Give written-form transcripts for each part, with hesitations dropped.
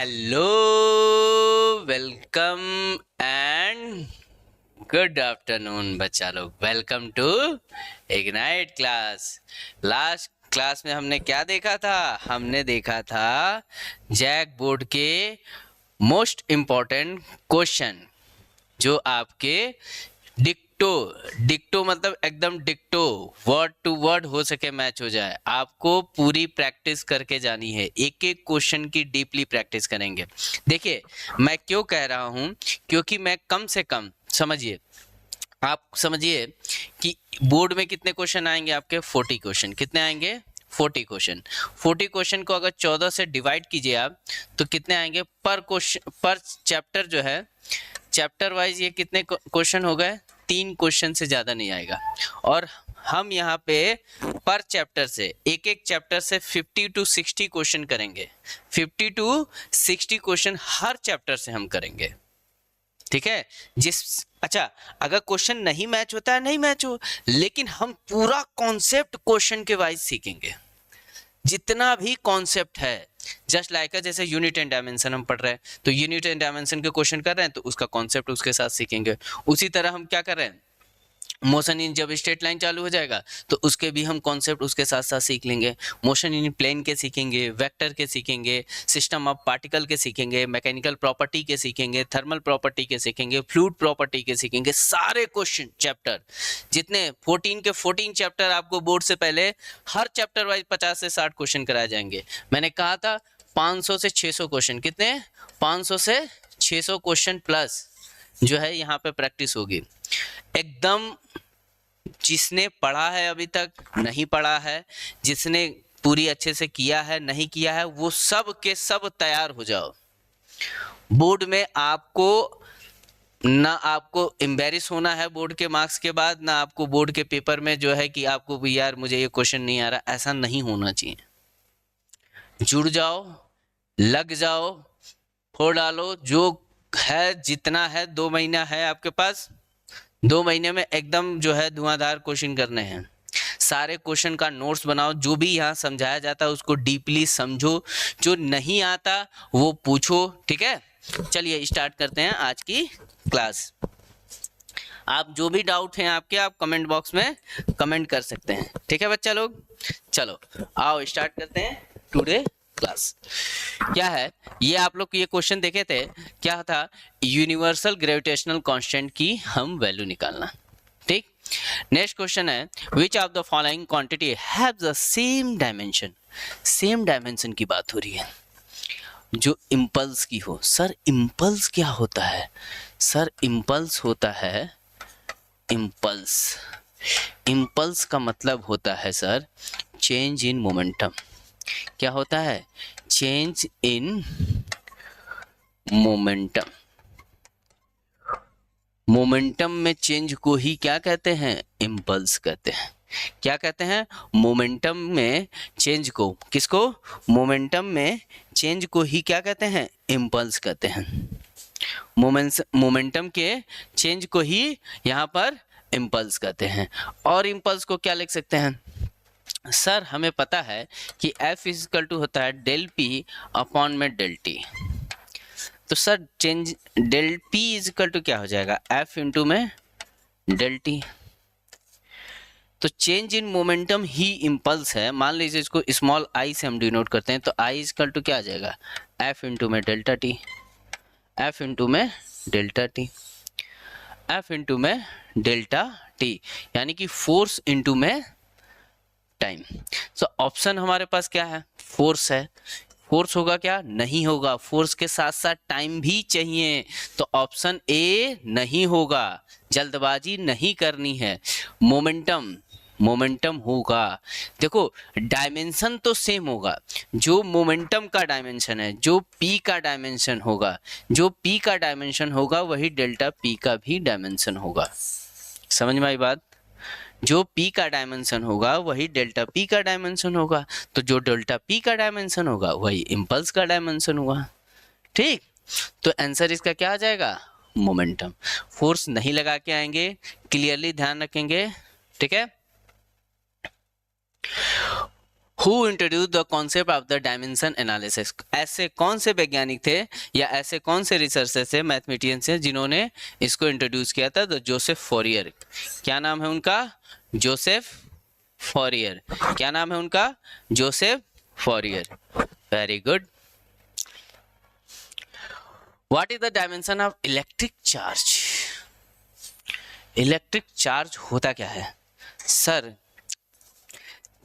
Hello, welcome and good afternoon बच्चा लोग। Welcome to ignite class. Last class में हमने क्या देखा था? हमने देखा था जैक बोर्ड के मोस्ट इम्पॉर्टेंट क्वेश्चन जो आपके डिक्टो डिक्टो मतलब एकदम डिक्टो वर्ड टू वर्ड हो सके मैच हो जाए। आपको पूरी प्रैक्टिस करके जानी है, एक एक क्वेश्चन की डीपली प्रैक्टिस करेंगे। देखिए मैं क्यों कह रहा हूं, क्योंकि मैं कम से कम समझिए, आप समझिए कि बोर्ड में कितने क्वेश्चन आएंगे आपके 40 क्वेश्चन। कितने आएंगे? 40 क्वेश्चन। 40 क्वेश्चन को अगर 14 से डिवाइड कीजिए आप तो कितने आएंगे पर क्वेश्चन पर चैप्टर जो है, चैप्टर वाइज ये कितने क्वेश्चन हो गए? 3 क्वेश्चन से ज्यादा नहीं आएगा। और हम यहाँ पे पर चैप्टर से एक एक चैप्टर से 50 to 60 क्वेश्चन करेंगे। 50 to 60 क्वेश्चन हर चैप्टर से हम करेंगे, ठीक है। अच्छा, अगर क्वेश्चन नहीं मैच होता है, नहीं मैच हो, लेकिन हम पूरा कॉन्सेप्ट क्वेश्चन के वाइज सीखेंगे, जितना भी कॉन्सेप्ट है। जस्ट लाइक जैसे यूनिट एंड डायमेंशन हम पढ़ रहे हैं, तो यूनिट एंड डायमेंशन के क्वेश्चन कर रहे हैं तो उसका कॉन्सेप्ट उसके साथ सीखेंगे। उसी तरह हम क्या कर रहे हैं, मोशन इन जब स्ट्रेट लाइन चालू हो जाएगा तो उसके भी हम कॉन्सेप्ट उसके साथ साथ सीख लेंगे। मोशन इन प्लेन के सीखेंगे, वेक्टर के सीखेंगे, सिस्टम ऑफ पार्टिकल के सीखेंगे, मैकेनिकल प्रॉपर्टी के सीखेंगे, थर्मल प्रॉपर्टी के सीखेंगे, फ्लूइड प्रॉपर्टी के सीखेंगे। सारे क्वेश्चन चैप्टर जितने 14 के 14 चैप्टर आपको बोर्ड से पहले हर चैप्टर वाइज 50 से 60 क्वेश्चन कराए जाएंगे। मैंने कहा था 500 से 600 क्वेश्चन। कितने? 500 से 600 क्वेश्चन प्लस जो है यहाँ पे प्रैक्टिस होगी। एकदम जिसने पढ़ा है अभी तक, नहीं पढ़ा है, जिसने पूरी अच्छे से किया है, नहीं किया है, वो सब के सब तैयार हो जाओ। बोर्ड में आपको ना आपको एम्बेरस होना है बोर्ड के मार्क्स के बाद, ना आपको बोर्ड के पेपर में जो है कि आपको यार मुझे ये क्वेश्चन नहीं आ रहा, ऐसा नहीं होना चाहिए। जुड़ जाओ, लग जाओ, फोड़ डालो, जो है जितना है। 2 महीना है आपके पास, 2 महीने में एकदम जो है धुआंधार क्वेश्चन करने हैं। सारे क्वेश्चन का नोट्स बनाओ, जो भी यहाँ समझाया जाता है उसको डीपली समझो, जो नहीं आता वो पूछो, ठीक है। चलिए स्टार्ट करते हैं आज की क्लास। आप जो भी डाउट हैं आपके, आप कमेंट बॉक्स में कमेंट कर सकते हैं, ठीक है बच्चा लोग। चलो आओ स्टार्ट करते हैं टुडे क्लास। क्या है ये, आप लोग ये क्वेश्चन देखे थे, क्या था? यूनिवर्सल ग्रेविटेशनल कांस्टेंट की हम वैल्यू निकालना, ठीक। नेक्स्ट क्वेश्चन है, विच of the following quantity have the same dimension. Same dimension की बात हो रही है, जो इम्पल्स की हो। सर इम्पल्स क्या होता है? सर इम्पल्स होता है, इम्पल्स, इम्पल्स का मतलब होता है सर चेंज इन मोमेंटम। क्या होता है? Change in momentum. मोमेंटम में चेंज को ही क्या कहते हैं? इम्पल्स कहते हैं। क्या कहते हैं? मोमेंटम में चेंज को, किसको? मोमेंटम में चेंज को ही क्या कहते हैं? इम्पल्स कहते हैं। मोमेंटम के चेंज को ही यहाँ पर इम्पल्स कहते हैं। और इम्पल्स को क्या लिख सकते हैं? सर हमें पता है कि F इक्वल टू होता है डेल पी अपॉन में डेल टी। तो sir change del P equal to क्या हो जाएगा? F इंटू में डेल टी। तो चेंज इन मोमेंटम ही इम्पल्स है। मान लीजिए इसको स्मॉल आई से हम डिनोट करते हैं, तो I इक्वल टू क्या आ जाएगा? F इंटू में डेल्टा टी, F इंटू में डेल्टा टी, F इंटू में डेल्टा टी, यानी कि फोर्स इंटू में टाइम। सो ऑप्शन हमारे पास क्या है? फोर्स है। फोर्स होगा क्या? नहीं होगा। फोर्स के साथ साथ टाइम भी चाहिए, तो ऑप्शन ए नहीं होगा। जल्दबाजी नहीं करनी है। मोमेंटम, मोमेंटम होगा। देखो डायमेंशन तो सेम होगा, जो मोमेंटम का डायमेंशन है, जो पी का डायमेंशन होगा, जो पी का डायमेंशन होगा वही डेल्टा पी का भी डायमेंशन होगा। समझ में आई बात? जो P का डायमेंशन होगा वही डेल्टा P का डायमेंशन होगा, तो जो डेल्टा P का डायमेंशन होगा वही इम्पल्स का डायमेंशन होगा, ठीक। तो आंसर इसका क्या आ जाएगा? मोमेंटम। फोर्स नहीं लगा के आएंगे, क्लियरली ध्यान रखेंगे, ठीक है। Who introduce the concept of the dimension analysis, ऐसे कौन से वैज्ञानिक थे या ऐसे कौन से रिसर्चर थे, मैथमेटिशियंस थे, जिन्होंने इसको इंट्रोड्यूस किया था? तो जोसेफ फॉरियर। क्या नाम है उनका? जोसेफ फॉरियर। क्या नाम है उनका? Joseph फॉरियर। Very good. What is the dimension of electric charge? Electric charge होता क्या है? सर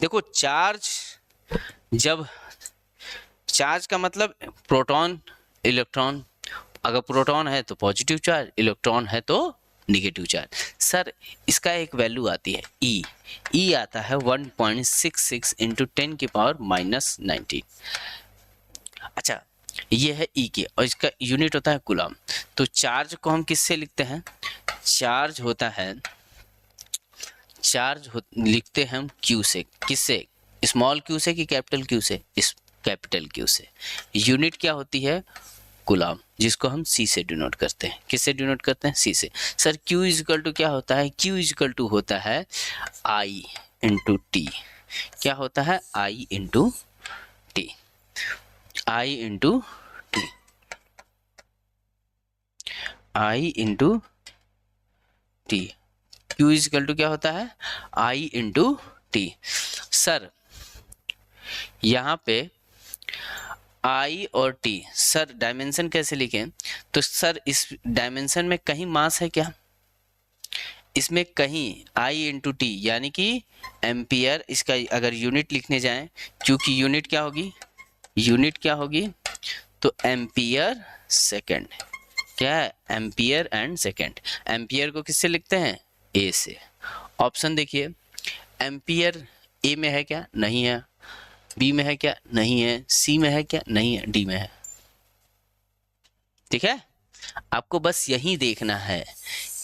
देखो, चार्ज, जब चार्ज का मतलब प्रोटॉन इलेक्ट्रॉन, अगर प्रोटॉन है तो पॉजिटिव चार्ज, इलेक्ट्रॉन है तो निगेटिव चार्ज। सर इसका एक वैल्यू आती है ई, ई आता है 1.66 इंटू 10 की पावर -19। अच्छा, ये है ई की, और इसका यूनिट होता है कूलम। तो चार्ज को हम किससे लिखते हैं? चार्ज होता है, लिखते हैं हम क्यू से। किससे? स्मॉल क्यू से कि कैपिटल क्यू से? इस कैपिटल क्यू से। यूनिट क्या होती है? कूलम, जिसको हम सी से डिनोट करते हैं। किससे डिनोट करते हैं? सी से। सर क्यू इजिकल टू क्या होता है? क्यू इजिकल टू होता है आई इंटू टी। क्या होता है? I into T. I into T, I into T. Q equal to क्या होता है? I into T. सर यहाँ पे आई और टी, सर डायमेंशन कैसे लिखें? तो सर इस डायमेंशन में कहीं मास है क्या? इसमें कहीं आई इंटू टी यानी कि एम्पियर, इसका अगर यूनिट लिखने जाएं, क्योंकि यूनिट क्या होगी? यूनिट क्या होगी? तो एम्पियर सेकेंड। क्या है? Ampere and second. एम्पियर को किससे लिखते हैं? ए से। ऑप्शन देखिए, एम्पियर ए में है क्या? नहीं है। बी में है क्या? नहीं है। सी में है क्या? नहीं है। डी में है। ठीक है, आपको बस यही देखना है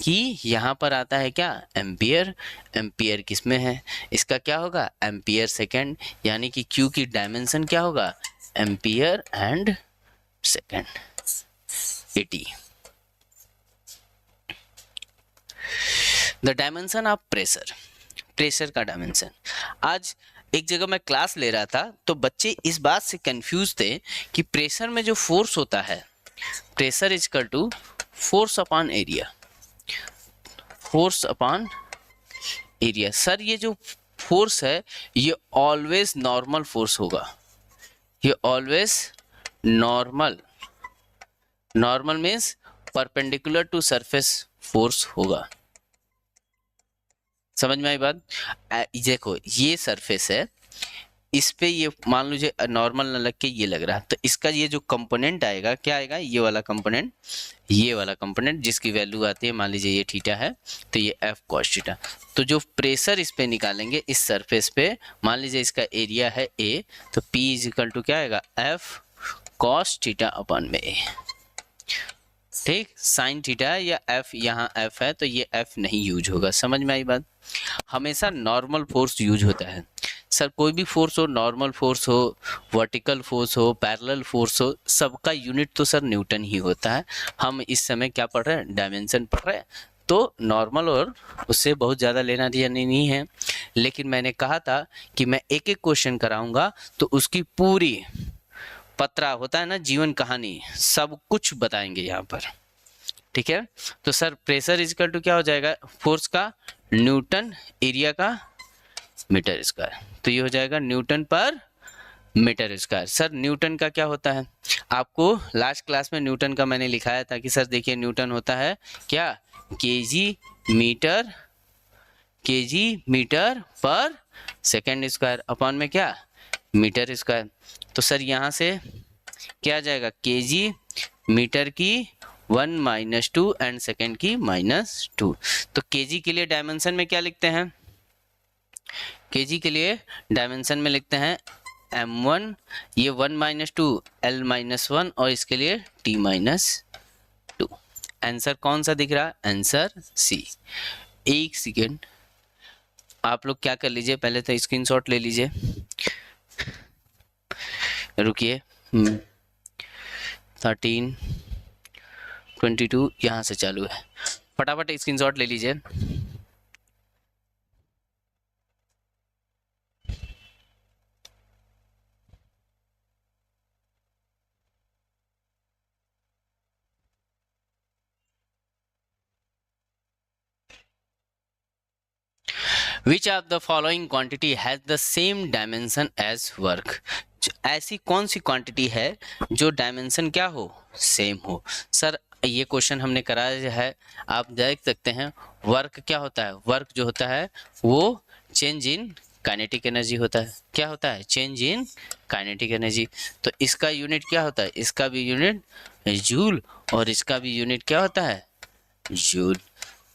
कि यहाँ पर आता है क्या? एम्पियर। एम्पियर किस में है? इसका क्या होगा? एम्पियर सेकेंड, यानी कि क्यू की डायमेंशन क्या होगा? Ampere and second. 80। The dimension of pressure, pressure का डायमेंशन। आज एक जगह मैं क्लास ले रहा था तो बच्चे इस बात से कंफ्यूज थे कि प्रेशर में जो फोर्स होता है, pressure is equal to force upon area, force upon area. Sir ये जो फोर्स है ये ऑलवेज नॉर्मल फोर्स होगा, ये always normal, normal means perpendicular to surface force होगा। समझ में आई बात? देखो ये सरफेस है, इस पे ये मान लीजिए नॉर्मल न लग के ये लग रहा है, तो इसका ये जो कंपोनेंट आएगा क्या आएगा? ये वाला कंपोनेंट, ये वाला कंपोनेंट जिसकी वैल्यू आती है, मान लीजिए ये थीटा है तो ये एफ कॉस थीटा। तो जो प्रेशर इस पे निकालेंगे इस सरफेस पे, मान लीजिए इसका एरिया है ए, तो पी इज इक्वल टू क्या आएगा? एफ कॉस थीटा अपॉन में ए। ठीक, साइन थीटा या एफ, यहाँ एफ है तो ये एफ नहीं यूज होगा। समझ में आई बात? हमेशा नॉर्मल फोर्स यूज होता है। सर कोई भी फोर्स हो, नॉर्मल फोर्स हो, वर्टिकल फोर्स हो, पैरेलल फोर्स हो, सबका यूनिट तो सर न्यूटन ही होता है। हम इस समय क्या पढ़ रहे हैं? डायमेंशन पढ़ रहे हैं, तो नॉर्मल और उससे बहुत ज़्यादा लेना देना नहीं है। लेकिन मैंने कहा था कि मैं एक एक क्वेश्चन कराऊंगा तो उसकी पूरी पत्रा होता है ना, जीवन कहानी, सब कुछ बताएंगे यहाँ पर। ठीक है, तो सर प्रेशर इक्वल टू क्या हो जाएगा? फोर्स का न्यूटन, एरिया का मीटर स्क्वायर, तो ये हो जाएगा न्यूटन पर मीटर स्क्वायर। सर न्यूटन का क्या होता है? आपको लास्ट क्लास में न्यूटन का मैंने लिखाया था कि सर देखिए न्यूटन होता है क्या? केजी मीटर पर सेकेंड स्क्वायर अपॉन में क्या? Metre square. तो सर यहाँ से क्या आ जाएगा? केजी मीटर की 1 - 2 एंड सेकेंड की -2। तो केजी के लिए डायमेंशन में क्या लिखते हैं? केजी के लिए डायमेंशन में लिखते हैं m1, ये 1 - 2 l - 1 और इसके लिए t - 2। आंसर कौन सा दिख रहा है? Answer C. एक सेकेंड आप लोग क्या कर लीजिए, पहले तो स्क्रीनशॉट ले लीजिए, रुकिए। 13 22 यहाँ से चालू है, फटाफट स्क्रीनशॉट ले लीजिए। Which of the following quantity has the same dimension as work. ऐसी कौन सी क्वांटिटी है जो डायमेंशन क्या हो, सेम हो। सर ये क्वेश्चन हमने कराया है, आप देख सकते हैं। वर्क क्या होता है, वर्क जो होता है वो चेंज इन काइनेटिक एनर्जी होता है। क्या होता है, चेंज इन काइनेटिक एनर्जी। तो इसका यूनिट क्या होता है, इसका भी यूनिट जूल और इसका भी यूनिट क्या होता है, जूल।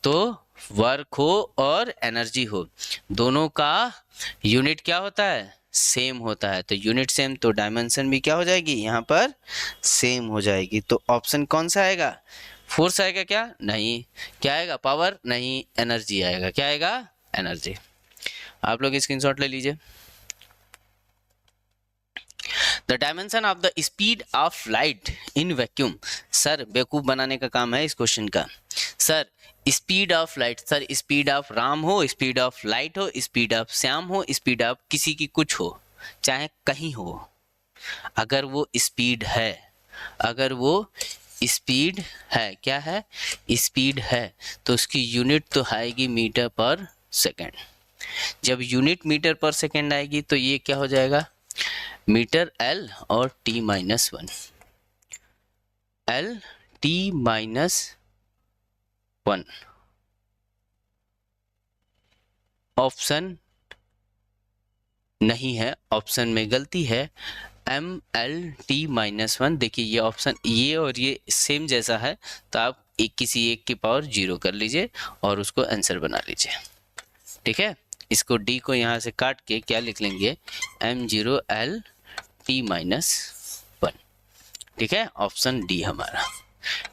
तो वर्क हो और एनर्जी हो, दोनों का यूनिट क्या होता है, सेम होता है। तो यूनिट सेम तो डायमेंशन भी क्या हो जाएगी, यहाँ पर सेम हो जाएगी। तो ऑप्शन कौन सा आएगा, फोर्स आएगा क्या, नहीं। क्या आएगा, पावर, नहीं, एनर्जी आएगा। क्या आएगा, एनर्जी। आप लोग स्क्रीनशॉट ले लीजिए। The dimension of the speed of light in vacuum. Sir बेवकूफ बनाने का काम है इस क्वेश्चन का। Sir speed of light, sir speed of Ram हो, स्पीड ऑफ लाइट हो, स्पीड ऑफ श्याम हो, स्पीड ऑफ किसी की कुछ हो, चाहे कहीं हो, अगर वो स्पीड है, अगर वो स्पीड है, क्या है, स्पीड है, तो उसकी यूनिट तो आएगी मीटर पर सेकेंड। जब यूनिट मीटर पर सेकेंड आएगी तो ये क्या हो जाएगा, मीटर एल और T minus one, L T minus one. Option नहीं है, ऑप्शन में गलती है, M L T minus one. देखिए ये ऑप्शन, ये और ये सेम जैसा है, तो आप किसी एक की पावर 0 कर लीजिए और उसको आंसर बना लीजिए। ठीक है, इसको डी को यहाँ से काट के क्या लिख लेंगे, m0 L T minus one. ठीक है, ऑप्शन डी हमारा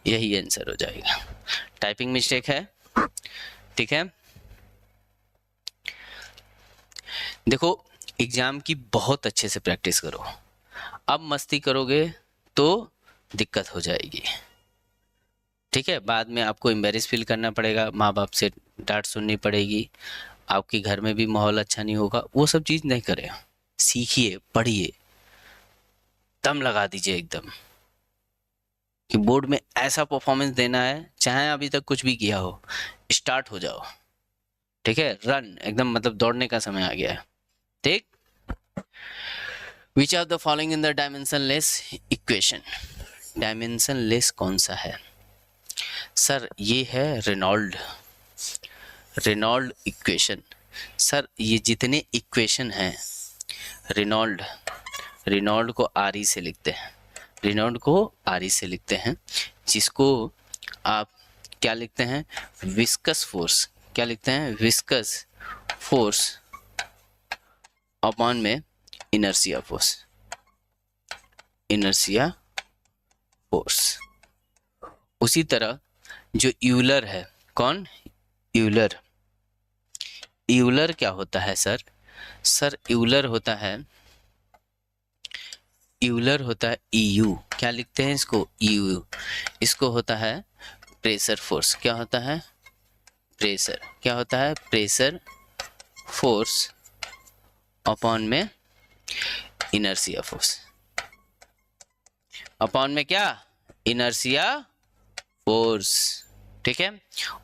यही आंसर हो जाएगा। टाइपिंग मिस्टेक है। ठीक है, देखो एग्जाम की बहुत अच्छे से प्रैक्टिस करो। अब मस्ती करोगे तो दिक्कत हो जाएगी। ठीक है, बाद में आपको एम्बेरस फील करना पड़ेगा, माँ बाप से डांट सुननी पड़ेगी, आपके घर में भी माहौल अच्छा नहीं होगा। वो सब चीज़ नहीं करें, सीखिए, पढ़िए, दम लगा दीजिए एकदम कि बोर्ड में ऐसा परफॉर्मेंस देना है, चाहे अभी तक कुछ भी किया हो, स्टार्ट हो जाओ। ठीक है, रन एकदम, मतलब दौड़ने का समय आ गया है। ठीक, विच of the following in the dimensionless equation. Dimensionless कौन सा है सर, ये है रेनॉल्ड, रेनॉल्ड इक्वेशन। सर ये जितने इक्वेशन हैं, रेनॉल्ड, रेनॉल्ड को आर ई से लिखते हैं, रेनॉल्ड को आर ई से लिखते हैं, जिसको आप क्या लिखते हैं, विस्कस फोर्स। क्या लिखते हैं, विस्कस फोर्स अपॉन में इनर्शिया फोर्स, इनर्शिया फोर्स। उसी तरह जो यूलर है, कौन, यूलर, यूलर क्या होता है सर, सर यूलर होता है, यूलर होता है EU। क्या लिखते हैं इसको, EU। इसको होता है प्रेशर फोर्स। क्या होता है, प्रेशर। क्या होता है, प्रेशर फोर्स अपॉन में इनर्शिया फोर्स, अपॉन में क्या, इनर्शिया फोर्स। ठीक है,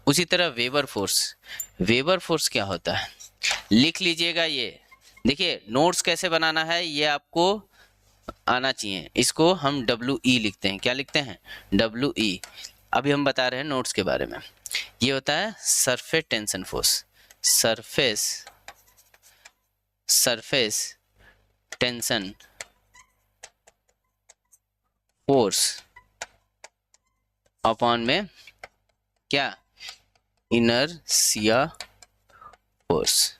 उसी तरह वेबर फोर्स, वेबर फोर्स क्या होता है, लिख लीजिएगा ये। देखिए नोट्स कैसे बनाना है ये आपको आना चाहिए। इसको हम WE लिखते हैं। क्या लिखते हैं, WE। अभी हम बता रहे हैं नोट्स के बारे में। ये होता है surface tension force, surface, surface tension force upon में क्या, इनर्शिया फोर्स।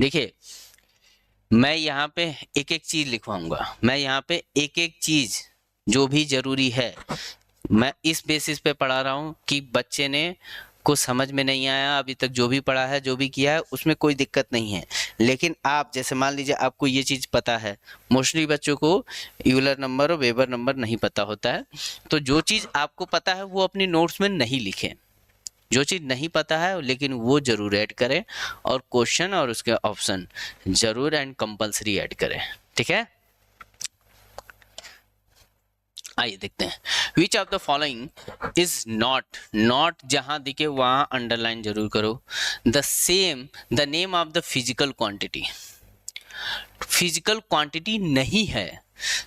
देखिए मैं यहाँ पे एक एक चीज लिखवाऊंगा, मैं यहाँ पे एक एक चीज जो भी जरूरी है, मैं इस बेसिस पे पढ़ा रहा हूँ कि बच्चे ने को समझ में नहीं आया अभी तक, जो भी पढ़ा है, जो भी किया है, उसमें कोई दिक्कत नहीं है। लेकिन आप जैसे मान लीजिए आपको ये चीज़ पता है, मोस्टली बच्चों को यूलर नंबर और वेबर नंबर नहीं पता होता है, तो जो चीज़ आपको पता है वो अपनी नोट्स में नहीं लिखें, जो चीज़ नहीं पता है लेकिन वो जरूर ऐड करें, और क्वेश्चन और उसके ऑप्शन जरूर एंड कंपलसरी ऐड करें। ठीक है, आइए देखते हैं, विच of the following is not, not जहां दिखे वहां अंडरलाइन जरूर करो, the same the name of the physical quantity, physical quantity नहीं है।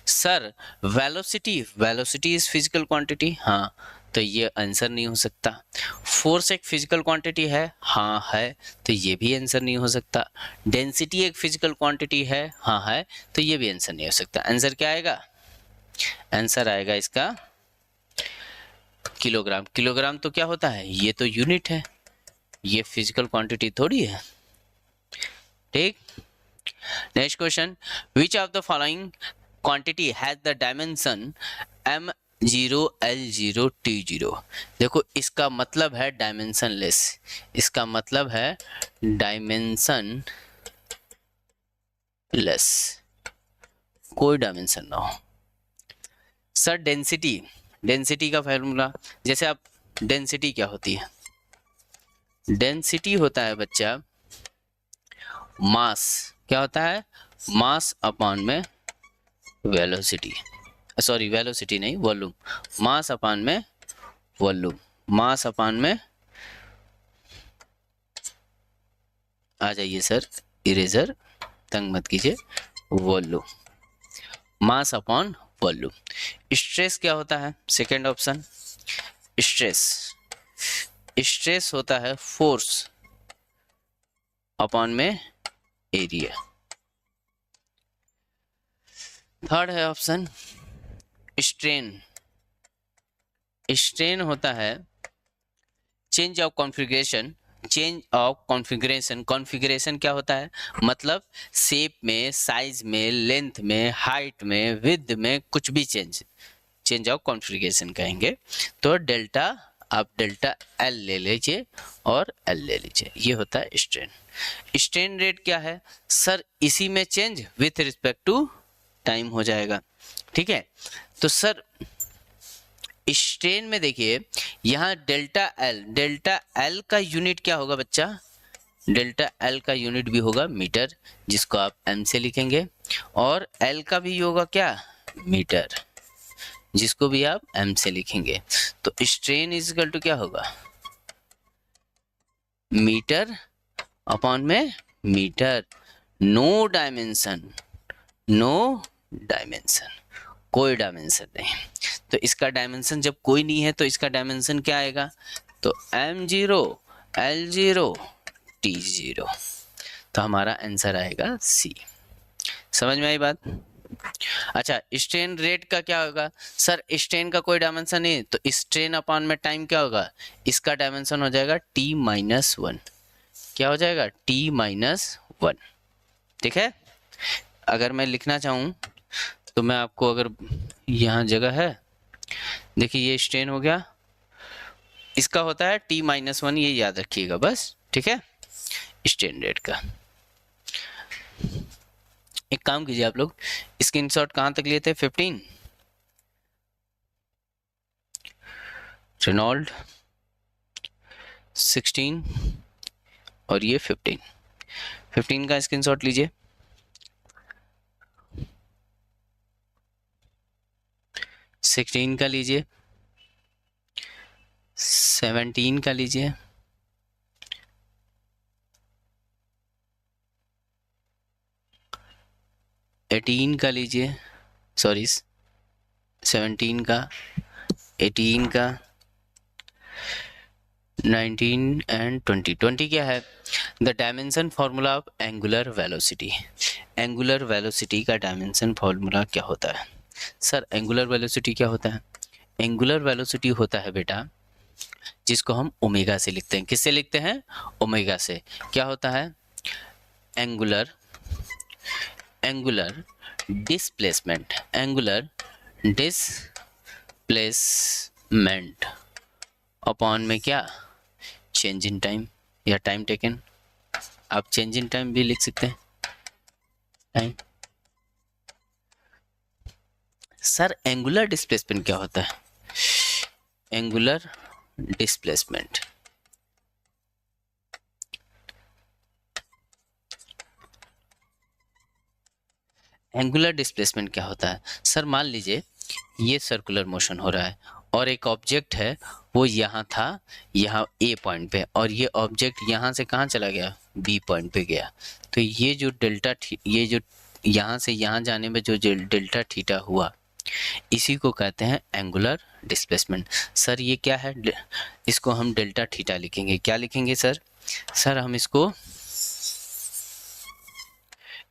Sir velocity, velocity is physical quantity, हाँ, तो ये आंसर नहीं हो सकता। फोर्स एक फिजिकल क्वांटिटी है, हाँ है, तो ये भी आंसर नहीं हो सकता। डेंसिटी एक फिजिकल क्वांटिटी है, हाँ है, तो ये भी आंसर नहीं हो सकता। आंसर क्या आएगा? आंसर आएगा इसका किलोग्राम। किलोग्राम तो क्या होता है? ये तो यूनिट है, ये फिजिकल क्वांटिटी थोड़ी है। ठीक, next question, which of the following quantity has the dimension m0 l0 t0। देखो इसका मतलब है डायमेंशन लेस, इसका मतलब है डायमेंशन लेस, कोई डायमेंशन ना हो। सर डेंसिटी, डेंसिटी का फॉर्मूला, जैसे आप, डेंसिटी क्या होती है? डेंसिटी होता है बच्चा मास, क्या होता है? मास अपॉन में वेलोसिटी, सॉरी वेलोसिटी नहीं, वॉल्यूम, मास अपॉन में वॉल्यूम, मास अपॉन में, आ जाइए सर इरेजर, तंग मत कीजिए, volume, mass upon volume. Stress क्या होता है? सेकेंड ऑप्शन, स्ट्रेस, स्ट्रेस होता है फोर्स अपॉन में एरिया। थर्ड है ऑप्शन स्ट्रेन, स्ट्रेन होता है change of configuration, change of configuration, configuration क्या होता है? मतलब शेप में, साइज में, लेंथ में, हाइट में, विड्थ में, कुछ भी चेंज, चेंज ऑफ कॉन्फ़िगरेशन कहेंगे। तो डेल्टा, आप डेल्टा एल ले लीजिए और एल ले लीजिए, ये होता है स्ट्रेन। स्ट्रेन रेट क्या है? सर इसी में change with respect to time हो जाएगा, ठीक है। तो सर स्ट्रेन में देखिए यहाँ डेल्टा एल का यूनिट क्या होगा बच्चा? डेल्टा एल का यूनिट भी होगा मीटर, जिसको आप एम से लिखेंगे, और एल का भी होगा क्या? मीटर, जिसको भी आप एम से लिखेंगे। तो स्ट्रेन इज इक्वल टू क्या होगा? मीटर अपॉन में meter, no dimension, no dimension, कोई डायमेंशन नहीं। तो इसका डायमेंशन जब कोई नहीं है तो इसका डायमेंशन क्या आएगा? तो m0 l0 t0, तो हमारा आंसर आएगा सी। समझ में आई बात? अच्छा, स्ट्रेन रेट का क्या होगा? सर स्ट्रेन का कोई डायमेंशन नहीं, तो स्ट्रेन अपॉन में टाइम क्या होगा? इसका डायमेंशन हो जाएगा t-1, क्या हो जाएगा? t-1, ठीक है। अगर मैं लिखना चाहूँ तो मैं आपको, अगर यहाँ जगह है, देखिए ये स्ट्रेन हो गया, इसका होता है t-1, ये याद रखिएगा बस, ठीक है, स्ट्रेन रेट का। एक काम कीजिए आप लोग, स्क्रीनशॉट कहाँ तक लिए थे? 15, रेनॉल्ड 16 और ये 15 का स्क्रीनशॉट लीजिए। 16 का लीजिए, 17 का लीजिए, 18 का लीजिए, सॉरी 17 का, 18 का, 19 एंड 20। 20 क्या है? The dimension formula of angular velocity, angular velocity का डायमेंशन फॉर्मूला क्या होता है? सर एंगुलर वेलोसिटी क्या होता है? एंगुलर वेलोसिटी होता है बेटा, जिसको हम ओमेगा से लिखते हैं। किससे लिखते हैं? ओमेगा से। क्या होता है? Angular, angular displacement, angular displacement upon में क्या? चेंज इन टाइम या टाइम टेकन, आप चेंज इन टाइम भी लिख सकते हैं, टाइम। सर एंगुलर डिस्प्लेसमेंट क्या होता है? एंगुलर डिस्प्लेसमेंट, एंगुलर डिस्प्लेसमेंट क्या होता है? सर मान लीजिए ये सर्कुलर मोशन हो रहा है, और एक ऑब्जेक्ट है वो यहाँ था, यहाँ ए पॉइंट पे, और ये ऑब्जेक्ट यहाँ से कहाँ चला गया, बी पॉइंट पे गया। तो ये जो ये जो यहाँ से यहाँ जाने में जो डेल्टा थीटा हुआ, इसी को कहते हैं एंगुलर डिस्प्लेसमेंट। सर ये क्या है? इसको हम डेल्टा थीटा लिखेंगे। क्या लिखेंगे सर? सर हम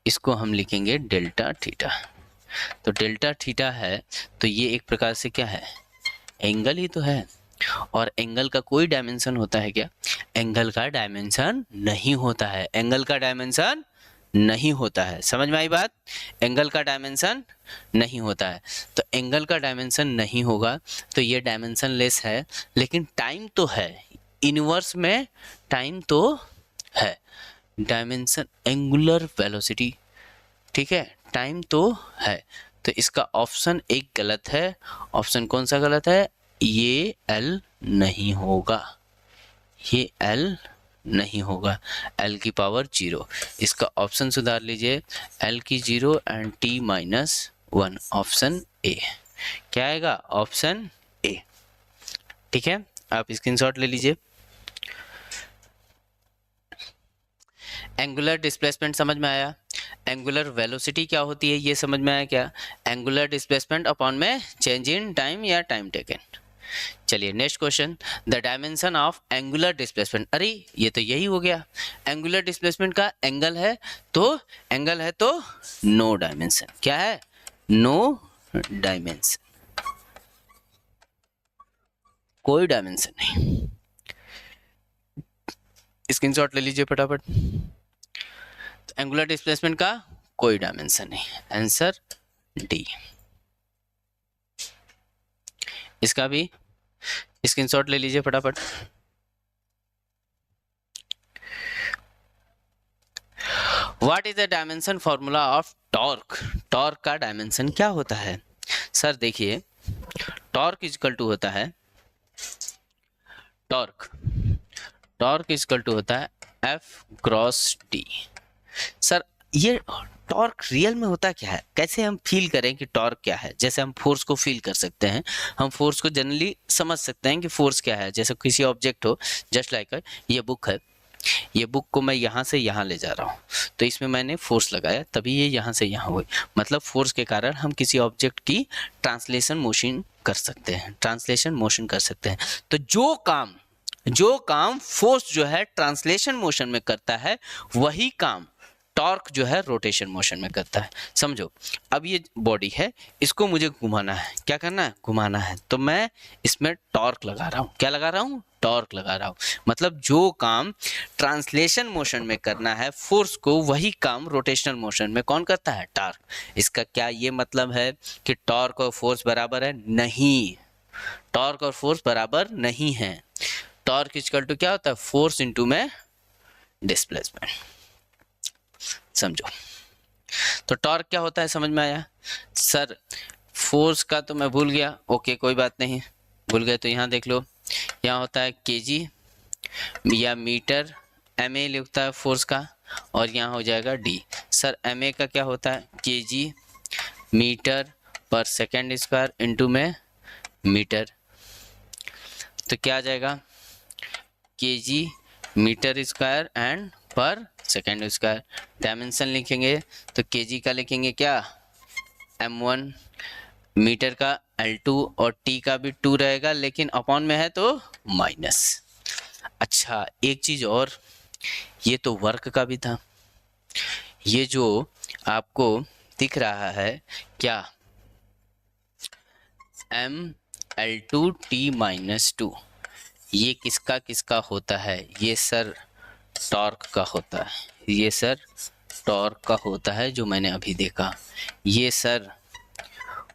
इसको हम लिखेंगे डेल्टा थीटा। तो डेल्टा थीटा है तो ये एक प्रकार से क्या है, एंगल ही तो है। और एंगल का कोई डायमेंशन होता है क्या? एंगल का डायमेंशन नहीं होता है, एंगल का डायमेंशन नहीं होता है। समझ में आई बात? एंगल का डायमेंशन नहीं होता है। तो एंगल का डायमेंशन नहीं होगा तो ये डायमेंशन लेस है, लेकिन टाइम तो है, इनवर्स में टाइम तो है। डायमेंशन एंगुलर वेलोसिटी, ठीक है, टाइम तो है। तो इसका ऑप्शन एक गलत है। ऑप्शन कौन सा गलत है? ये एल नहीं होगा, ये एल नहीं होगा, एल की पावर 0। इसका ऑप्शन सुधार लीजिए, एल की 0 and T minus 1, option A. क्या आएगा? Option A. ठीक है, आप स्क्रीनशॉट ले लीजिए। एंगुलर डिस्प्लेसमेंट समझ में आया? एंगुलर वेलोसिटी क्या होती है ये समझ में आया क्या? एंगुलर डिस्प्लेसमेंट अपॉन में चेंज इन टाइम या टाइम टेकन। चलिए next question, the dimension of angular displacement. अरे ये तो यही हो गया, एंगुलर डिस्प्लेसमेंट का एंगल है तो नो डायमेंशन। क्या है? नो डायमेंशन, कोई डायमेंशन नहीं। स्क्रीनशॉट ले लीजिए फटाफट। तो एंगुलर डिस्प्लेसमेंट का कोई डायमेंशन नहीं, आंसर डी। इसका भी स्क्रीनशॉट ले लीजिए फटाफट। What is the dimension formula of torque? Torque का डायमेंशन क्या होता है? सर देखिए, टॉर्क इजकल टू होता है, टॉर्क इजकल टू होता है एफ क्रॉस टी। सर ये टॉर्क रियल में होता क्या है? कैसे हम फील करें कि टॉर्क क्या है? जैसे हम फोर्स को फील कर सकते हैं, हम फोर्स को जनरली समझ सकते हैं कि फोर्स क्या है। जैसे किसी ऑब्जेक्ट हो, जस्ट लाइक ये बुक है, ये बुक को मैं यहाँ से यहाँ ले जा रहा हूँ, तो इसमें मैंने फोर्स लगाया, तभी ये यहाँ से यहाँ हुई। मतलब फोर्स के कारण हम किसी ऑब्जेक्ट की ट्रांसलेशन मोशन कर सकते हैं, ट्रांसलेशन मोशन कर सकते हैं। तो जो काम फोर्स जो है ट्रांसलेशन मोशन में करता है, वही काम टॉर्क जो है रोटेशन मोशन में करता है। समझो, अब ये बॉडी है, इसको मुझे घुमाना है। क्या करना है? घुमाना है। तो मैं इसमें टॉर्क लगा रहा हूँ। क्या लगा रहा हूँ? टॉर्क लगा रहा हूँ। मतलब जो काम ट्रांसलेशन मोशन में करना है फोर्स को, वही काम रोटेशनल मोशन में कौन करता है? टॉर्क। इसका क्या ये मतलब है कि टॉर्क और फोर्स बराबर है? नहीं, टॉर्क और फोर्स बराबर नहीं है। टॉर्क इक्वल टू क्या होता है? फोर्स इनटू में डिस्प्लेसमेंट। समझो, तो टॉर्क क्या होता है समझ में आया? सर फोर्स का तो मैं भूल गया, ओके कोई बात नहीं, भूल गए तो यहाँ देख लो, यहाँ होता है केजी या मीटर, एमए लिखता है फोर्स का, और यहाँ हो जाएगा डी। सर एमए का क्या होता है? केजी मीटर पर सेकेंड स्क्वायर इनटू में मीटर। तो क्या आ जाएगा? केजी मीटर स्क्वायर एंड पर सेकेंड स्क्वायर। डायमेंशन लिखेंगे तो केजी का लिखेंगे क्या? m1, मीटर का l2, और t का भी 2 रहेगा, लेकिन अपॉन में है तो माइनस। अच्छा एक चीज और, ये तो वर्क का भी था। ये जो आपको दिख रहा है क्या? ml2t माइनस 2, ये किसका होता है? ये सर टॉर्क का होता है, ये सर टॉर्क का होता है जो मैंने अभी देखा। ये सर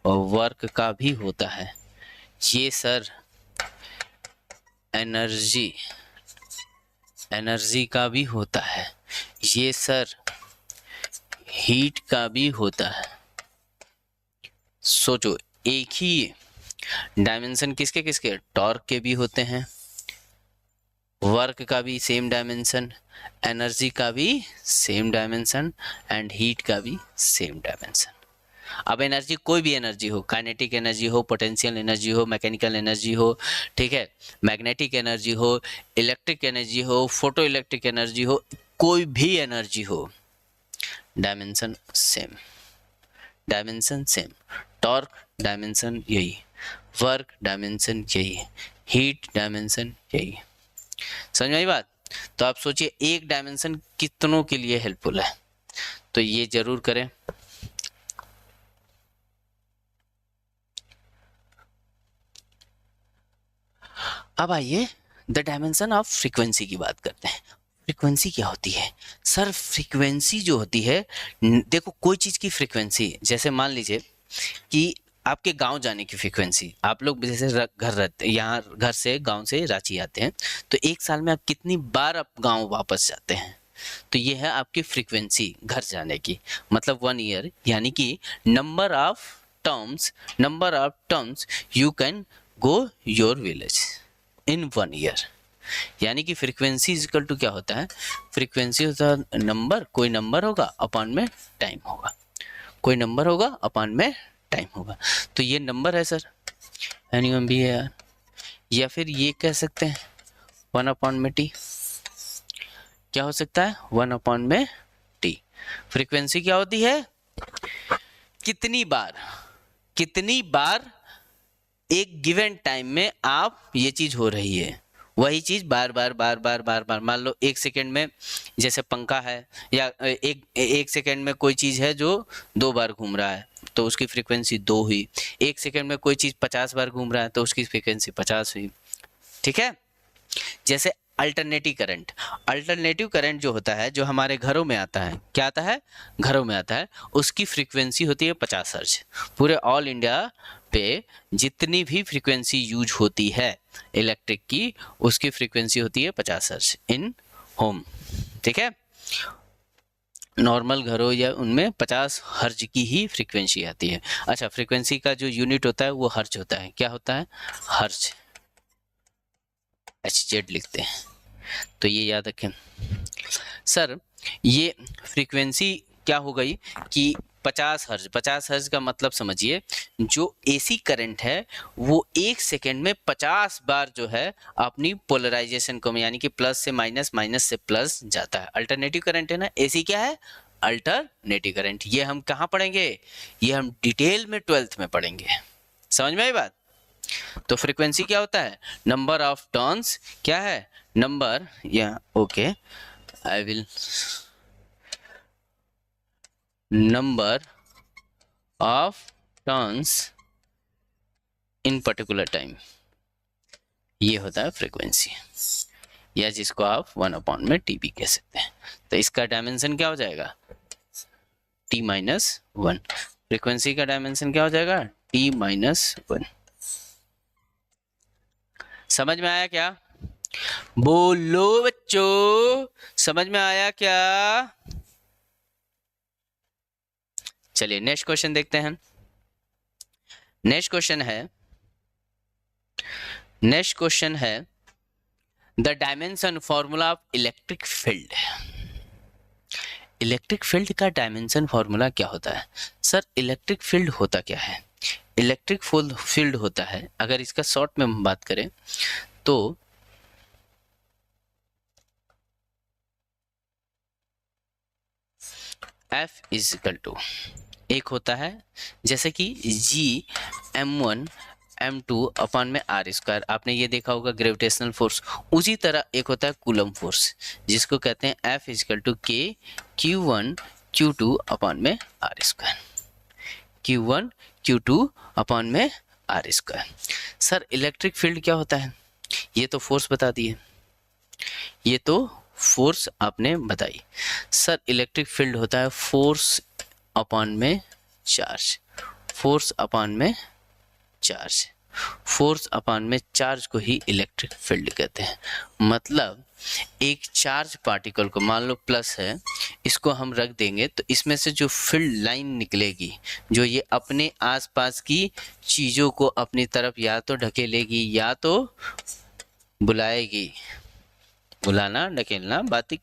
वर्क का भी होता है, ये सर एनर्जी का भी होता है, ये सर हीट का भी होता है। सोचो, एक ही डायमेंशन किसके? टॉर्क के भी होते हैं, वर्क का भी सेम डायमेंशन, एनर्जी का भी सेम डायमेंशन, एंड हीट का भी सेम डायमेंशन। अब एनर्जी कोई भी एनर्जी हो, काइनेटिक एनर्जी हो, पोटेंशियल एनर्जी हो, मैकेनिकल एनर्जी हो, ठीक है, मैग्नेटिक एनर्जी हो, इलेक्ट्रिक एनर्जी हो, फोटो इलेक्ट्रिक एनर्जी हो, कोई भी एनर्जी हो, dimension same, dimension same, torque dimension यही, वर्क डायमेंशन यही, हीट डायमेंशन यही। समझ में आई बात? तो आप सोचिए एक डायमेंशन कितनों के लिए हेल्पफुल है, तो ये जरूर करें। अब आइए द डायमेंशन ऑफ फ्रीक्वेंसी की बात करते हैं। फ्रीक्वेंसी क्या होती है सर? फ्रीक्वेंसी जो होती है, देखो कोई चीज़ की फ्रीक्वेंसी, जैसे मान लीजिए कि आपके गांव जाने की फ्रीक्वेंसी, आप लोग जैसे घर रहते, यहाँ घर से गांव से रांची आते हैं, तो एक साल में आप कितनी बार आप गांव वापस जाते हैं, तो ये है आपकी फ्रीक्वेंसी घर जाने की, मतलब 1 ईयर, यानी कि number of terms you can go your village in 1 year. यानी कि फ्रीक्वेंसी इक्वल टू क्या होता है? फ्रीक्वेंसी होता है नंबर, कोई नंबर होगा अपॉन में टाइम होगा, कोई नंबर होगा अपॉन में टाइम होगा। तो ये नंबर है सर, एनियम भी है यार, या फिर ये कह सकते हैं 1 अपॉन में टी, क्या हो सकता है 1 अपॉन में टी। फ्रीक्वेंसी क्या होती है? कितनी बार एक गिवन टाइम में आप ये चीज हो रही है, वही चीज बार बार। मान लो 1 सेकेंड में जैसे पंखा है, या एक सेकेंड में कोई चीज है जो 2 बार घूम रहा है, तो उसकी फ्रीक्वेंसी 2 हुई। 1 सेकेंड में कोई चीज 50 बार घूम रहा है, तो उसकी फ्रीक्वेंसी 50 हुई। ठीक है। जैसे अल्टरनेटिव करंट जो होता है, जो हमारे घरों में आता है, क्या आता है? घरों में आता है, उसकी फ्रीक्वेंसी होती है 50 हर्ट्ज। पूरे ऑल इंडिया पे जितनी भी फ्रीक्वेंसी यूज होती है इलेक्ट्रिक की, उसकी फ्रीक्वेंसी होती है 50 हर्ट्ज इन होम। ठीक है, नॉर्मल घरों या उनमें 50 हर्ट्ज की ही फ्रीक्वेंसी आती है। अच्छा, फ्रीक्वेंसी का जो यूनिट होता है वो हर्ट्ज होता है। क्या होता है? हर्ट्ज, HZ लिखते हैं, तो ये याद रखें। सर ये फ्रीक्वेंसी क्या हो गई कि 50 हर्ट्ज का मतलब समझिए, जो एसी करंट है वो 1 सेकेंड में 50 बार जो है अपनी पोलराइजेशन को, यानी कि प्लस से माइनस, माइनस से प्लस जाता है। अल्टरनेटिव करंट है ना, एसी क्या है? Alternative current. ये हम कहाँ पढ़ेंगे? ये हम डिटेल में 12th में पढ़ेंगे। समझ में आई बात? तो फ्रीक्वेंसी क्या होता है? नंबर ऑफ टर्न्स, क्या है? नंबर, या okay, I will number of turns in particular time, ये होता है फ्रीक्वेंसी, या जिसको आप 1 अपॉन में टी भी कह सकते हैं। तो इसका डायमेंशन क्या हो जाएगा? T-1। फ्रीक्वेंसी का डायमेंशन क्या हो जाएगा? T-1। समझ में आया क्या? बोलो बच्चों, समझ में आया क्या? चलिए नेक्स्ट क्वेश्चन देखते हैं। नेक्स्ट क्वेश्चन है the dimension formula of electric field. Electric field का डायमेंशन फॉर्मूला क्या होता है? सर इलेक्ट्रिक फील्ड होता क्या है? इलेक्ट्रिक फील्ड होता है, अगर इसका शॉर्ट में हम बात करें तो F इज इक्वल टू, एक होता है जैसे कि G(m1 m2) अपॉन में r²। आपने ये देखा होगा ग्रेविटेशनल फोर्स। उसी तरह एक होता है कूलम फोर्स, जिसको कहते हैं F is equal to K Q1 Q2 upon में r²। Q1 Q2 अपॉन में r²। सर इलेक्ट्रिक फील्ड क्या होता है? ये तो फोर्स बता दिए, ये तो फोर्स आपने बताई। सर इलेक्ट्रिक फील्ड होता है फोर्स अपॉन में चार्ज, फोर्स अपॉन में चार्ज, फोर्स अपॉन में चार्ज को ही इलेक्ट्रिक फील्ड कहते हैं। मतलब एक चार्ज पार्टिकल को, मान लो प्लस है, इसको हम रख देंगे तो इसमें से जो फील्ड लाइन निकलेगी, जो ये अपने आसपास की चीज़ों को अपनी तरफ या तो ढकेलेगी या तो बुलाएगी। बुलाना ढकेलना बात,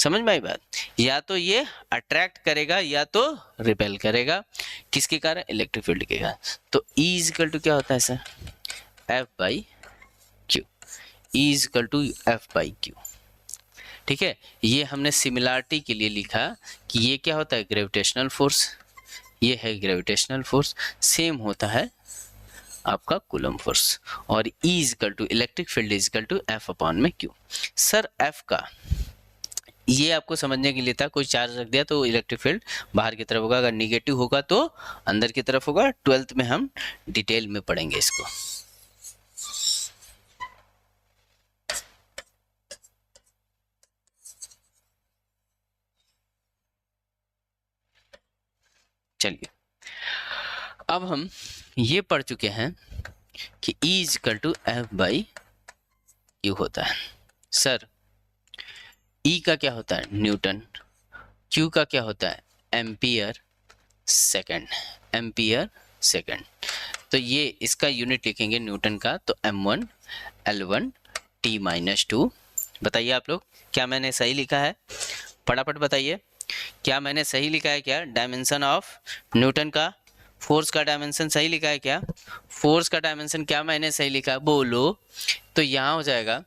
समझ में आई बात? या तो ये अट्रैक्ट करेगा या तो रिपेल करेगा, किसके कारण? इलेक्ट्रिक फील्ड के कारण। तो E इज इक्वल टू क्या होता है sir? F by Q. E is equal to F by Q. ठीक है, ये हमने सिमिलरिटी के लिए लिखा कि ये क्या होता है? ग्रेविटेशनल फोर्स, ये है ग्रेविटेशनल फोर्स, सेम होता है आपका कूलम फोर्स। और E is equal to electric field is equal to F upon में Q। सर F का ये आपको समझने के लिए था, कोई चार्ज रख दिया तो इलेक्ट्रिक फील्ड बाहर की तरफ होगा, अगर निगेटिव होगा तो अंदर की तरफ होगा। 12th में हम डिटेल में पढ़ेंगे इसको। चलिए, अब हम ये पढ़ चुके हैं कि E is equal to F by Q होता है। सर E का क्या होता है? न्यूटन। Q का क्या होता है? Ampere second, ampere second. तो ये इसका यूनिट लिखेंगे न्यूटन का, तो M1 L1 T माइनस 2। बताइए आप लोग, क्या मैंने सही लिखा है? फटाफट बताइए, क्या मैंने सही लिखा है? क्या डायमेंशन ऑफ न्यूटन का, फोर्स का डायमेंशन सही लिखा है क्या? फोर्स का डायमेंशन क्या मैंने सही लिखा है? बोलो। तो यहाँ हो जाएगा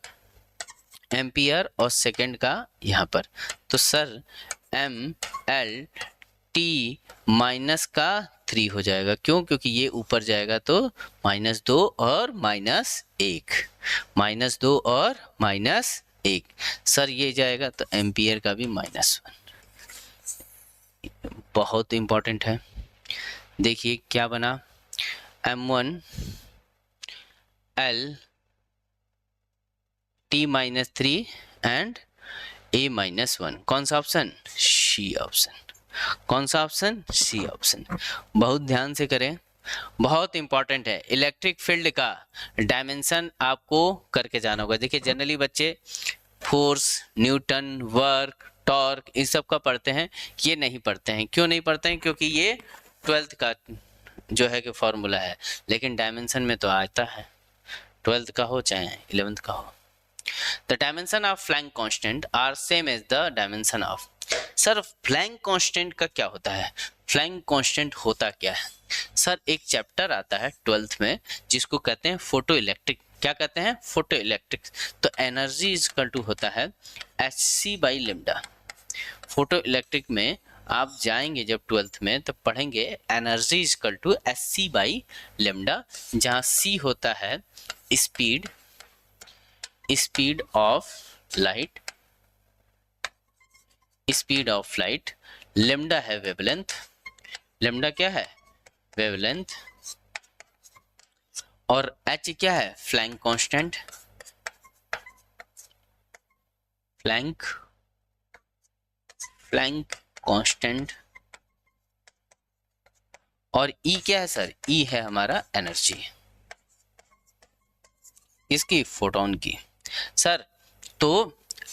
एम्पियर और सेकंड का यहाँ पर, तो सर ML T माइनस का 3 हो जाएगा। क्यों? क्योंकि ये ऊपर जाएगा तो -2 और -1, -2 और -1। सर ये जाएगा तो एम्पियर का भी -1। बहुत इंपॉर्टेंट है। देखिए क्या बना, M1 L T minus 3 and A minus 1। कौन सा ऑप्शन? C option. कौन सा ऑप्शन? C option. बहुत ध्यान से करें, बहुत इंपॉर्टेंट है। इलेक्ट्रिक फील्ड का डायमेंशन आपको करके जाना होगा। देखिए जनरली बच्चे फोर्स, न्यूटन, वर्क, टॉर्क इस सब का पढ़ते हैं, ये नहीं पढ़ते हैं। क्यों नहीं पढ़ते हैं? क्योंकि ये 12th का जो है कि फॉर्मूला है, लेकिन डायमेंशन में तो आता है, 12th का हो चाहे 11th का हो। The dimension of Planck constant are same as the dimension of। Sir Planck constant का क्या होता है? Planck constant होता क्या है? सर एक चैप्टर आता है 12th में जिसको कहते हैं फोटो इलेक्ट्रिक। क्या कहते हैं? Photo electric. तो एनर्जी इज इक्वल टू होता है Hc by lambda. Photo electric में आप जाएंगे जब 12th में तो पढ़ेंगे energy is equal to Hc by lambda, जहाँ C होता है speed, speed of light, speed of light, lambda है वेवलेंथ, लेमडा क्या है? वेवलेंथ, और h क्या है? फ्लैंक कांस्टेंट, फ्लैंक कांस्टेंट, और E क्या है सर? E है हमारा एनर्जी, इसकी फोटोन की। सर तो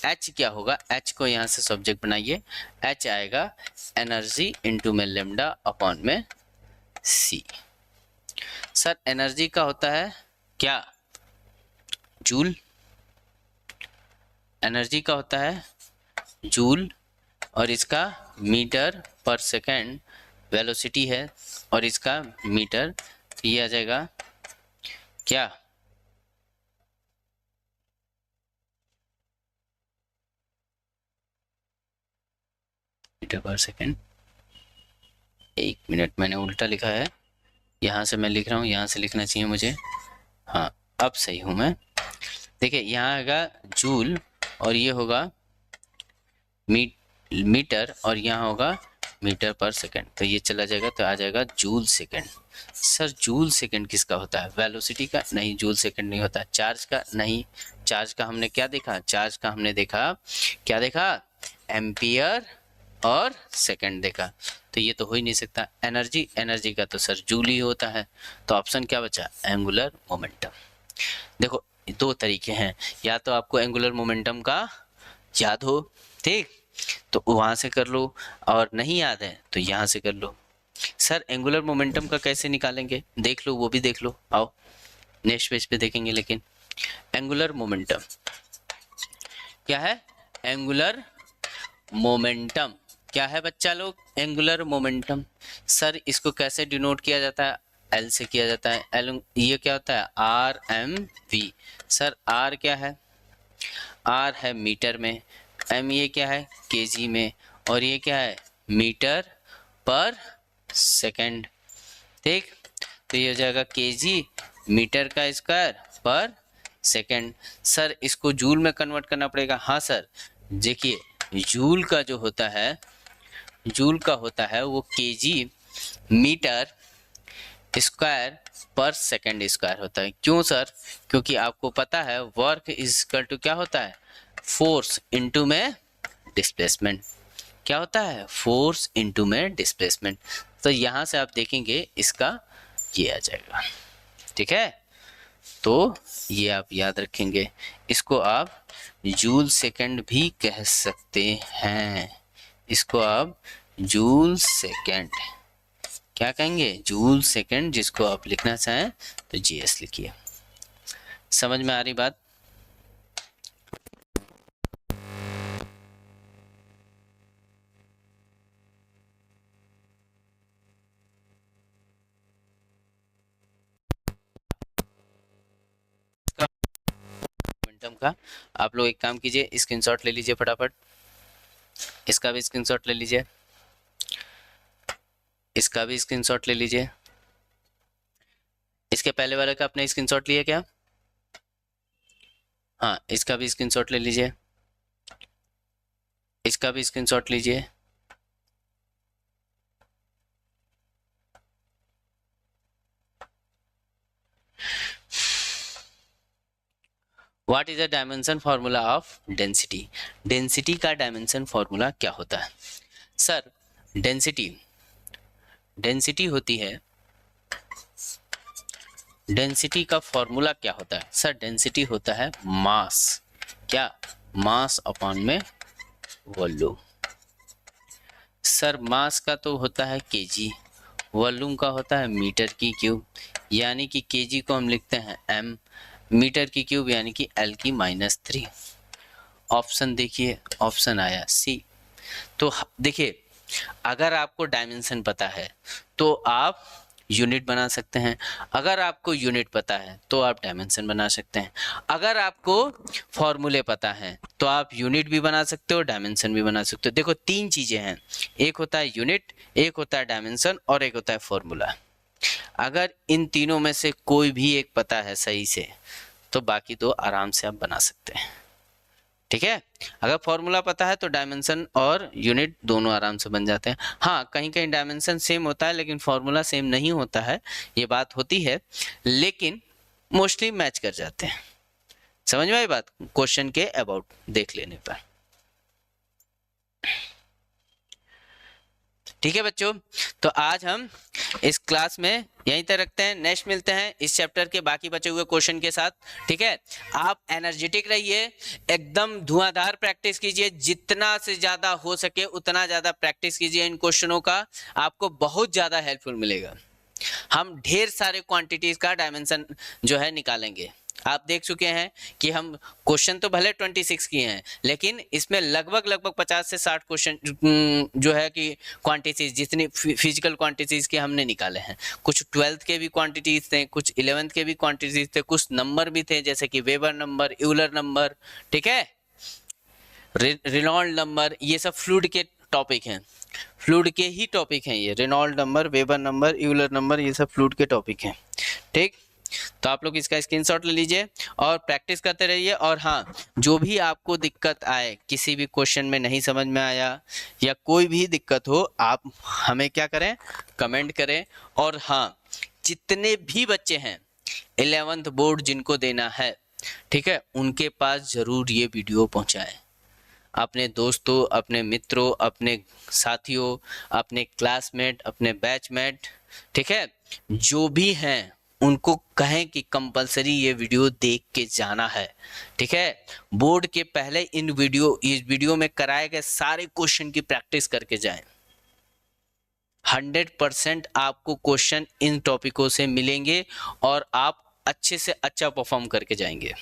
H क्या होगा? H को यहाँ से सब्जेक्ट बनाइए, H आएगा एनर्जी इंटू में लेमडा अपॉन में C। सर एनर्जी का होता है क्या? जूल। एनर्जी का होता है जूल, और इसका मीटर पर सेकेंड वेलोसिटी है, और इसका मीटर, ये आ जाएगा क्या? मीटर पर सेकेंड। एक मिनट, मैंने उल्टा लिखा है, यहाँ से मैं लिख रहा हूँ, यहाँ से लिखना चाहिए मुझे। हाँ अब सही हूँ मैं। देखिए यहाँ आएगा जूल, और ये होगा मीटर, और यहाँ होगा मीटर पर सेकेंड, तो ये चला जाएगा तो आ जाएगा joule second. Sir joule second किसका होता है? वेलोसिटी का? नहीं, जूल सेकेंड नहीं होता। चार्ज का? नहीं, चार्ज का हमने क्या देखा? चार्ज का हमने देखा, क्या देखा? एम्पियर और सेकंड देखा, तो ये तो हो ही नहीं सकता। एनर्जी, एनर्जी का तो सर जूल ही होता है, तो ऑप्शन क्या बचा? Angular momentum. देखो दो तरीके हैं, या तो आपको एंगुलर मोमेंटम का याद हो, ठीक, तो वहां से कर लो, और नहीं याद है तो यहाँ से कर लो। सर एंगुलर मोमेंटम का कैसे निकालेंगे? देख लो, वो भी देख लो, आओ नेक्स्ट पेज पे देखेंगे। लेकिन एंगुलर मोमेंटम क्या है? एंगुलर मोमेंटम क्या है बच्चा लोग? Angular momentum. सर इसको कैसे डिनोट किया जाता है? एल से किया जाता है। एल ये क्या होता है? R M V. Sir R क्या है? आर है मीटर में, एम ये क्या है? केजी में, और ये क्या है? मीटर पर सेकंड। ठीक, तो ये हो जाएगा केजी मीटर का स्क्वायर पर सेकंड। सर इसको जूल में कन्वर्ट करना पड़ेगा। हाँ सर, देखिए जूल का जो होता है, जूल का होता है वो केजी मीटर स्क्वायर पर सेकंड स्क्वायर होता है। क्यों सर? क्योंकि आपको पता है वर्क इज इक्वल टू क्या होता है? फोर्स इनटू में डिस्प्लेसमेंट। क्या होता है? फोर्स इनटू में डिस्प्लेसमेंट। तो यहां से आप देखेंगे इसका ये आ जाएगा। ठीक है, तो ये आप याद रखेंगे। इसको आप जूल सेकंड भी कह सकते हैं। इसको आप जूल सेकंड क्या कहेंगे? जूल सेकंड, जिसको आप लिखना चाहें तो जीएस लिखिए। समझ में आ रही बात? मोमेंटम का आप लोग एक काम कीजिए, स्क्रीनशॉट ले लीजिए फटाफट। इसका भी स्क्रीनशॉट ले लीजिए, इसका भी स्क्रीनशॉट ले लीजिए। इसके पहले वाले का आपने स्क्रीनशॉट लिया क्या? हाँ, इसका भी स्क्रीनशॉट ले लीजिए, इसका भी स्क्रीनशॉट लीजिए। What is the dimension formula of density? Density का डायमेंशन फॉर्मूला क्या होता है? सर डेंसिटी, डेंसिटी होती है, डेंसिटी का फॉर्मूला क्या होता है? सर डेंसिटी होता है मास। क्या? मास अपॉन में वॉल्यूम। सर मास का तो होता है केजी, वॉल्यूम का होता है मीटर की क्यूब, यानी कि केजी को हम लिखते हैं एम, मीटर की क्यूब यानी कि एल की -3। ऑप्शन देखिए, ऑप्शन आया सी। तो देखिए अगर आपको डायमेंशन पता है तो आप यूनिट बना सकते हैं, अगर आपको यूनिट पता है तो आप डायमेंशन बना सकते हैं, अगर आपको फॉर्मूले पता है तो आप यूनिट भी बना सकते हो, डायमेंशन भी बना सकते हो। देखो तीन चीजें हैं, एक होता है यूनिट, एक होता है डायमेंशन और एक होता है फॉर्मूला। अगर इन तीनों में से कोई भी एक पता है सही से तो बाकी दो आराम से आप बना सकते हैं। ठीक है, अगर फॉर्मूला पता है तो डायमेंशन और यूनिट दोनों आराम से बन जाते हैं। हाँ, कहीं कहीं डायमेंशन सेम होता है लेकिन फॉर्मूला सेम नहीं होता है, ये बात होती है, लेकिन मोस्टली मैच कर जाते हैं। समझ में आई बात? क्वेश्चन के अबाउट देख लेने पर। ठीक है बच्चों, तो आज हम इस क्लास में यहीं तक रखते हैं। नेक्स्ट मिलते हैं इस चैप्टर के बाकी बचे हुए क्वेश्चन के साथ। ठीक है, आप एनर्जेटिक रहिए, एकदम धुआंधार प्रैक्टिस कीजिए, जितना से ज्यादा हो सके उतना ज्यादा प्रैक्टिस कीजिए इन क्वेश्चनों का, आपको बहुत ज्यादा हेल्पफुल मिलेगा। हम ढेर सारे क्वांटिटीज का डायमेंशन जो है निकालेंगे। आप देख चुके हैं कि हम क्वेश्चन तो भले 26 किए हैं लेकिन इसमें लगभग 50 से 60 क्वेश्चन जो है कि क्वांटिटीज, जितनी फिजिकल क्वांटिटीज के हमने निकाले हैं। कुछ 12th के भी क्वांटिटीज थे, कुछ 11th के भी क्वांटिटीज थे, कुछ नंबर भी थे जैसे कि वेबर नंबर, यूलर नंबर, ठीक है, रेनॉल्ड नंबर, ये सब फ्लूइड के टॉपिक हैं, फ्लूइड के ही टॉपिक हैं ये। Reynold number, Weber number, Euler number, ये सब फ्लूइड के टॉपिक हैं। ठीक, तो आप लोग इसका स्क्रीनशॉट ले लीजिए और प्रैक्टिस करते रहिए। और हाँ, जो भी आपको दिक्कत आए, किसी भी क्वेश्चन में नहीं समझ में आया या कोई भी दिक्कत हो, आप हमें क्या करें? कमेंट करें। और हाँ, जितने भी बच्चे हैं 11th बोर्ड जिनको देना है, ठीक है, उनके पास जरूर ये वीडियो पहुंचाएं। अपने दोस्तों, अपने मित्रों, अपने साथियों, अपने क्लासमेट, अपने बैचमेट, ठीक है, जो भी हैं उनको कहें कि कंपलसरी ये वीडियो देख के जाना है। ठीक है, बोर्ड के पहले इस वीडियो में कराए गए सारे क्वेश्चन की प्रैक्टिस करके जाएं। 100% आपको क्वेश्चन इन टॉपिकों से मिलेंगे और आप अच्छे से अच्छा परफॉर्म करके जाएंगे।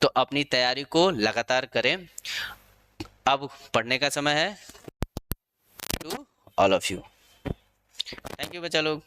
तो अपनी तैयारी को लगातार करें। अब पढ़ने का समय है to all of you. Thank you बच्चा लोग।